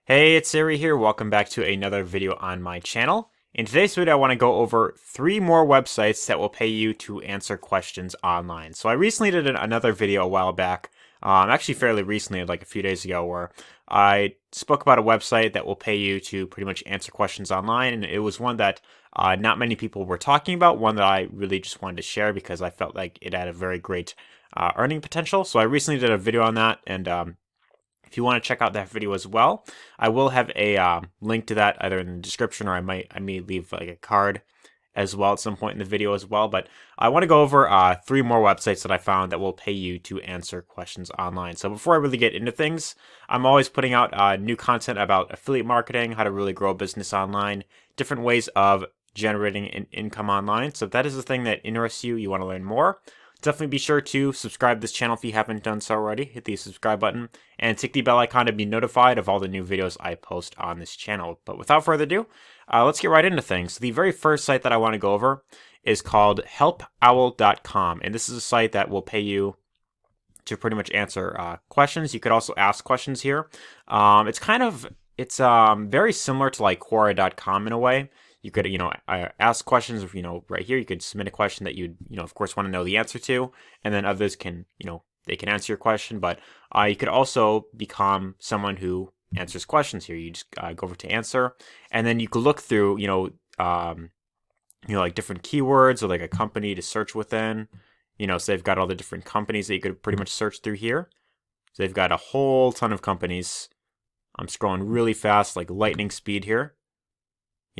Hey, it's Arie here. Welcome back to another video on my channel. In today's video, I want to go over 3 more websites that will pay you to answer questions online. So I recently did another video a while back, actually fairly recently, like a few days ago, where I spoke about a website that will pay you to pretty much answer questions online, and it was one that not many people were talking about, one that I really just wanted to share because I felt like it had a very great earning potential. So I recently did a video on that, and if you want to check out that video as well, I will have a link to that either in the description, or I may leave like a card as well at some point in the video as well. But I want to go over 3 more websites that I found that will pay you to answer questions online. So before I really get into things, I'm always putting out new content about affiliate marketing, how to really grow a business online, different ways of generating an income online. So if that is the thing that interests you, you want to learn more, definitely be sure to subscribe to this channel if you haven't done so already. Hit the subscribe button and tick the bell icon to be notified of all the new videos I post on this channel. But without further ado, let's get right into things. The very first site that I want to go over is called HelpOwlcom, and this is a site that will pay you to pretty much answer questions. You could also ask questions here. It's very similar to like Quora.com in a way. You could, ask questions, right here. You could submit a question that you'd, of course, want to know the answer to, and then others can, they can answer your question. But you could also become someone who answers questions here. You just go over to answer, and then you could look through, like different keywords or like a company to search within. So they've got all the different companies that you could pretty much search through here. So they've got a whole ton of companies. I'm scrolling really fast, like lightning speed here.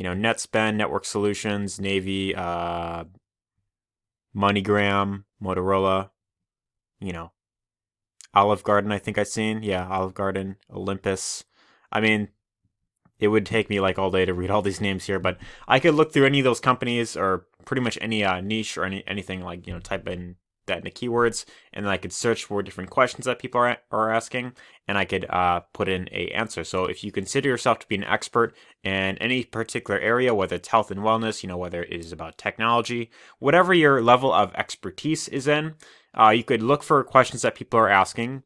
NetSpend, Network Solutions, Navy, MoneyGram, Motorola, Olive Garden, I think I've seen. Yeah, Olive Garden, Olympus. I mean, it would take me like all day to read all these names here, but I could look through any of those companies or pretty much any niche or anything like, type in that into keywords, and then I could search for different questions that people are asking, and I could put in a answer. So if you consider yourself to be an expert in any particular area, whether it's health and wellness, whether it is about technology, whatever your level of expertise is in, you could look for questions that people are asking.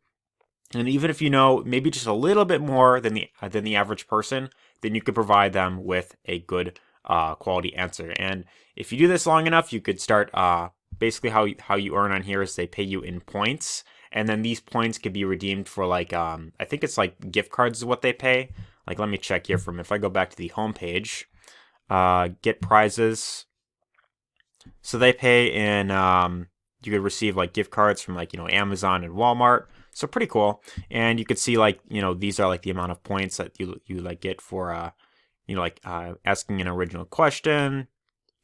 And even if you know maybe just a little bit more than the average person, then you could provide them with a good quality answer. And if you do this long enough, you could start basically how you earn on here is they pay you in points, and then these points could be redeemed for like I think it's like gift cards is what they pay. Like, let me check here if I go back to the home page, get prizes. So they pay in you could receive like gift cards from like Amazon and Walmart. So pretty cool. And you could see like these are like the amount of points that you like get for asking an original question,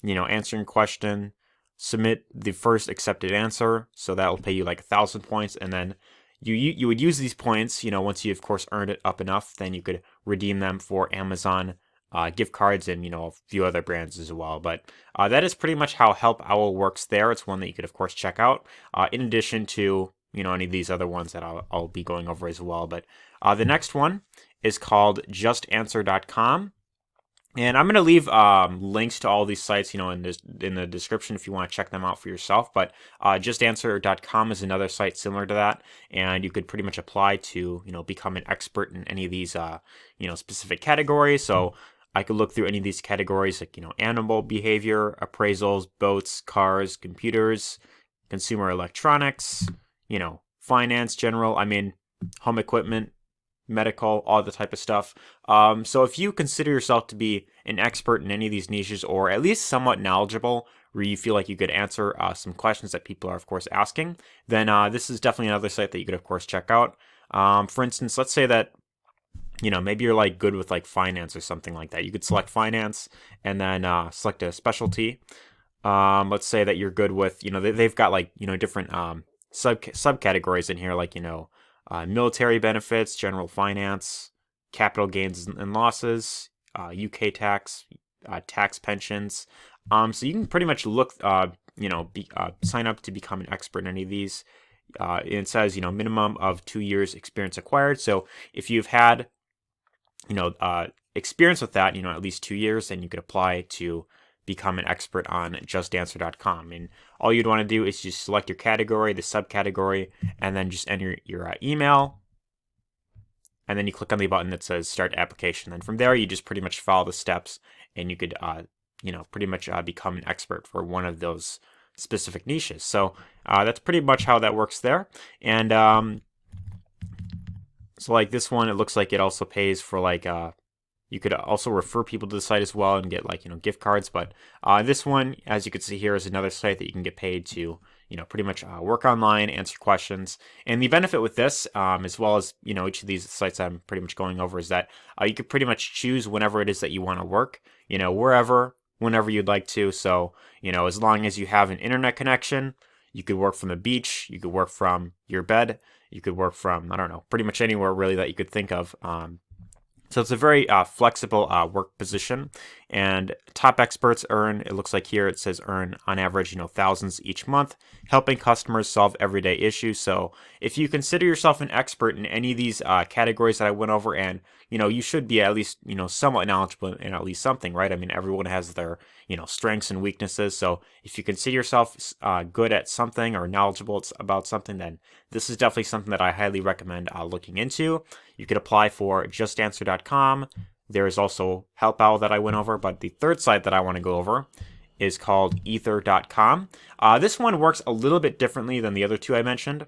answering a question, submit the first accepted answer, so that will pay you like 1,000 points, and then you would use these points, once you of course earned it up enough, then you could redeem them for Amazon gift cards and a few other brands as well. But that is pretty much how Help Owl works there. It's one that you could of course check out, in addition to any of these other ones that I'll be going over as well. But the next one is called JustAnswer.com. And I'm going to leave links to all these sites, in the description if you want to check them out for yourself. But JustAnswer.com is another site similar to that, and you could pretty much apply to, become an expert in any of these, specific categories. So I could look through any of these categories, like animal behavior, appraisals, boats, cars, computers, consumer electronics, finance, general. I mean, home equipment, medical, all the type of stuff. So if you consider yourself to be an expert in any of these niches, or at least somewhat knowledgeable, where you feel like you could answer some questions that people are of course asking, then this is definitely another site that you could of course check out. For instance, let's say that maybe you're like good with like finance or something like that. You could select finance and then select a specialty. Let's say that you're good with they've got like different subcategories in here, like military benefits, general finance, capital gains and losses, UK tax, tax pensions. So you can pretty much look, sign up to become an expert in any of these. It says, minimum of 2 years experience acquired. So if you've had, experience with that, at least 2 years, then you could apply to become an expert on JustAnswer.com. And all you'd want to do is just select your category, the subcategory, and then just enter your email. and then you click on the button that says Start Application. And from there, you just pretty much follow the steps, and you could, pretty much become an expert for one of those specific niches. So that's pretty much how that works there. And so like this one, it looks like it also pays for like you could also refer people to the site as well and get like gift cards. But this one, as you can see here, is another site that you can get paid to pretty much work online, answer questions. And the benefit with this, as well as each of these sites I'm pretty much going over, is that you could pretty much choose whenever it is that you want to work, wherever, whenever you'd like to. So as long as you have an internet connection, you could work from the beach, you could work from your bed, you could work from, I don't know, pretty much anywhere really that you could think of. So it's a very flexible work position, and top experts earn, it looks like here it says earn on average, thousands each month, helping customers solve everyday issues. So if you consider yourself an expert in any of these categories that I went over, and you should be at least somewhat knowledgeable in at least something, right? I mean, everyone has their strengths and weaknesses. So if you consider yourself good at something or knowledgeable about something, then this is definitely something that I highly recommend looking into. You could apply for JustAnswer.com. There is also HelpOwl that I went over, but the third site that I want to go over is called Ether.com. This one works a little bit differently than the other two I mentioned.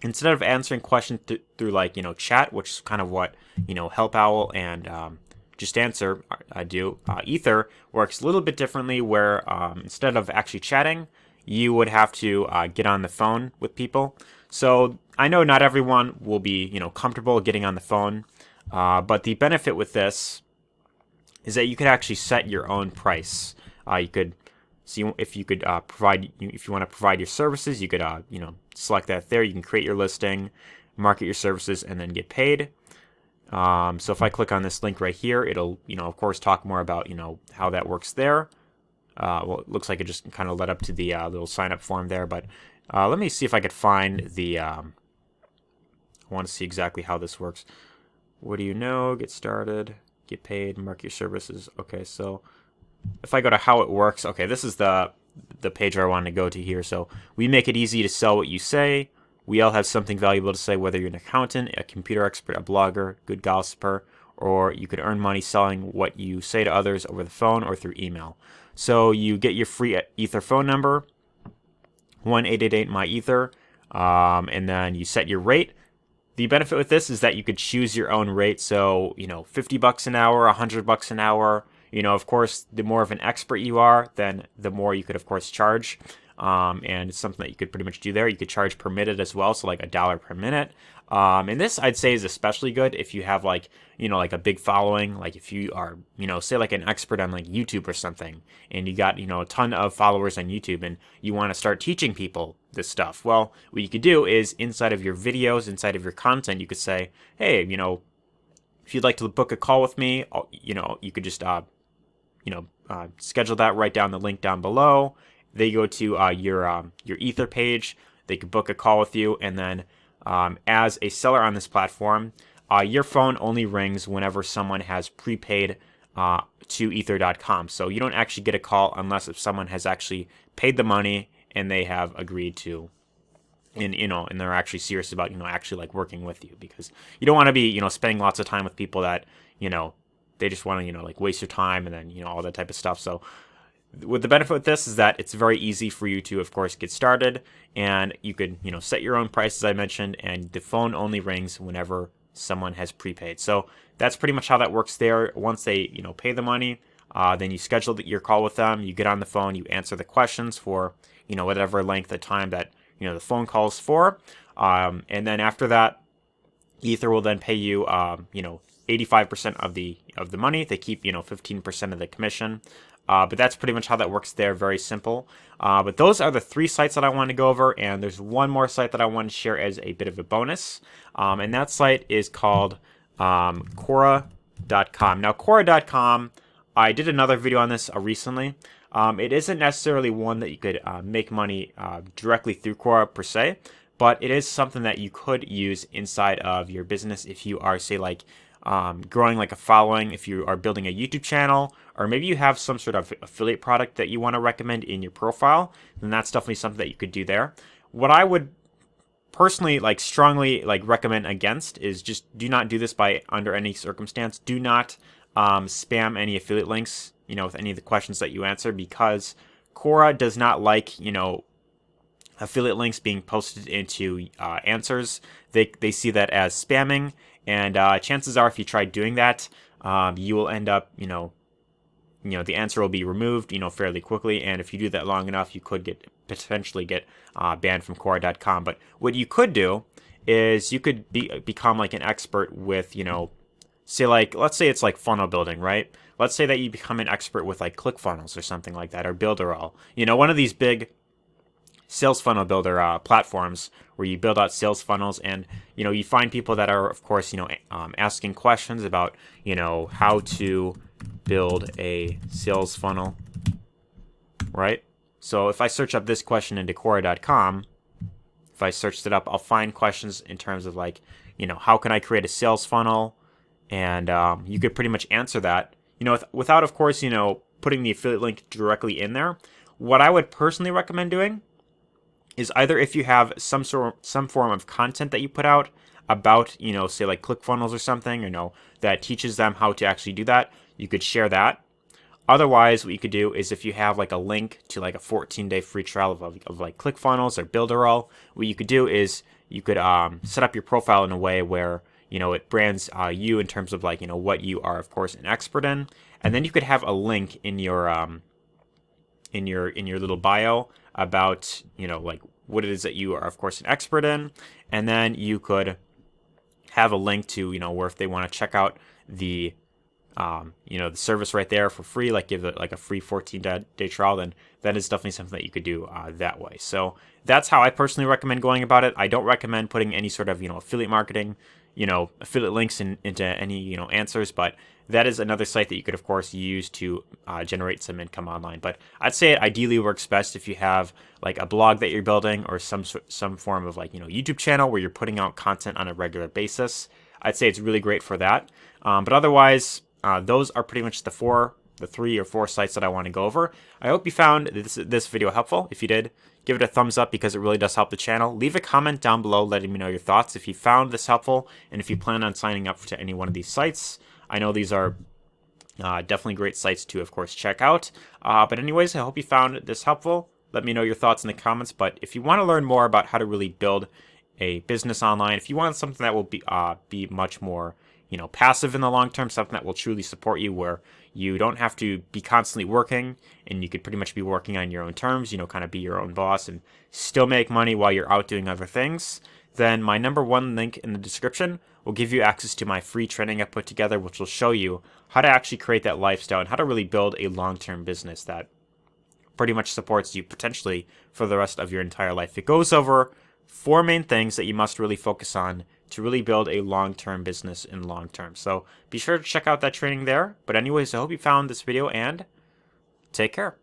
Instead of answering questions through like chat, which is kind of what HelpOwl and Just Answer do, Ether works a little bit differently, where instead of actually chatting, you would have to get on the phone with people. So I know not everyone will be comfortable getting on the phone, but the benefit with this is that you could actually set your own price. You could see if you could if you want to provide your services, you could select that there. You can create your listing, market your services, and then get paid. So if I click on this link right here, it'll of course talk more about how that works there. Well, it looks like it just kind of led up to the little sign up form there, but let me see if I could find the I want to see exactly how this works. What do you know? Get started, get paid, market your services. Okay, so if I go to how it works, okay, this is the page where I want to go to here. So we make it easy to sell what you say. We all have something valuable to say, whether you're an accountant, a computer expert, a blogger, good gossiper, or you could earn money selling what you say to others over the phone or through email. So you get your free Ether phone number, 1-888-MY-ETHER, and then you set your rate. The benefit with this is that you could choose your own rate. So, $50 an hour, $100 an hour. Of course, the more of an expert you are, then the more you could, of course, charge. And it's something that you could pretty much do there. You could charge per minute as well, so like $1 per minute. And this I'd say is especially good if you have like a big following, like if you are say like an expert on like YouTube or something, and you got a ton of followers on YouTube, and you want to start teaching people this stuff. Well, what you could do is inside of your videos, inside of your content, you could say, hey, if you'd like to book a call with me, you could just schedule that right down the link down below. They go to your Ether page. They could book a call with you, and then as a seller on this platform, your phone only rings whenever someone has prepaid to Ether.com. So you don't actually get a call unless if someone has actually paid the money and they have agreed to, and they're actually serious about actually like working with you, because you don't want to be spending lots of time with people that they just want to like waste your time and then all that type of stuff. So with the benefit with this is that it's very easy for you to, of course, get started, and you could, set your own price, as I mentioned, and the phone only rings whenever someone has prepaid. So that's pretty much how that works there. Once they, pay the money, then you schedule your call with them, you get on the phone, you answer the questions for, whatever length of time that, the phone call is for. And then after that, Ether will then pay you, 85% of the money. They keep, 15% of the commission. But that's pretty much how that works there. Very simple. But those are the three sites that I want to go over. And there's one more site that I want to share as a bit of a bonus. And that site is called Quora.com. Now, Quora.com, I did another video on this recently. It isn't necessarily one that you could make money directly through Quora per se, but it is something that you could use inside of your business if you are, say, like growing like a following, if you are building a YouTube channel, or maybe you have some sort of affiliate product that you want to recommend in your profile, then that's definitely something that you could do there. What I would personally like strongly like recommend against is just do not do this by under any circumstance. Do not spam any affiliate links, with any of the questions that you answer, because Quora does not like, affiliate links being posted into answers. They see that as spamming, and chances are if you try doing that, you will end up, the answer will be removed, fairly quickly. And if you do that long enough, you could potentially get banned from Quora.com. But what you could do is you could become like an expert with, say like, let's say it's like funnel building, right? Let's say that you become an expert with like ClickFunnels or something like that, or Builderall. One of these big sales funnel builder platforms where you build out sales funnels, and you find people that are, of course, asking questions about how to build a sales funnel, right? So if I search up this question into Quora.com, if I searched it up, I'll find questions in terms of like, how can I create a sales funnel? And you could pretty much answer that, without, of course, putting the affiliate link directly in there. What I would personally recommend doing is either if you have some form of content that you put out about, say like ClickFunnels or something, that teaches them how to actually do that, you could share that. Otherwise, what you could do is if you have like a link to like a 14-day free trial of like ClickFunnels or Builderall, what you could do is you could set up your profile in a way where it brands you in terms of like what you are, of course, an expert in, and then you could have a link in your little bio about like what it is that you are, of course, an expert in, and then you could have a link to where if they want to check out the the service right there for free, like give it like a free 14-day trial, then that is definitely something that you could do that way. So that's how I personally recommend going about it. I don't recommend putting any sort of affiliate marketing, affiliate links into any answers, but that is another site that you could, of course, use to generate some income online. But I'd say it ideally works best if you have like a blog that you're building, or some form of like YouTube channel where you're putting out content on a regular basis. I'd say it's really great for that. But otherwise, those are pretty much the 3 or 4 sites that I want to go over. I hope you found this video helpful. If you did, give it a thumbs up because it really does help the channel. Leave a comment down below letting me know your thoughts if you found this helpful, and if you plan on signing up to any one of these sites. I know these are definitely great sites to, of course, check out. But anyways, I hope you found this helpful. Let me know your thoughts in the comments. But if you want to learn more about how to really build a business online, if you want something that will be much more passive in the long term, something that will truly support you, where you don't have to be constantly working, and you could pretty much be working on your own terms, kind of be your own boss and still make money while you're out doing other things, then my #1 link in the description will give you access to my free training I put together, which will show you how to actually create that lifestyle and how to really build a long-term business that pretty much supports you potentially for the rest of your entire life. It goes over 4 main things that you must really focus on to really build a long-term business in long term. So be sure to check out that training there. But anyways, I hope you found this video, and take care.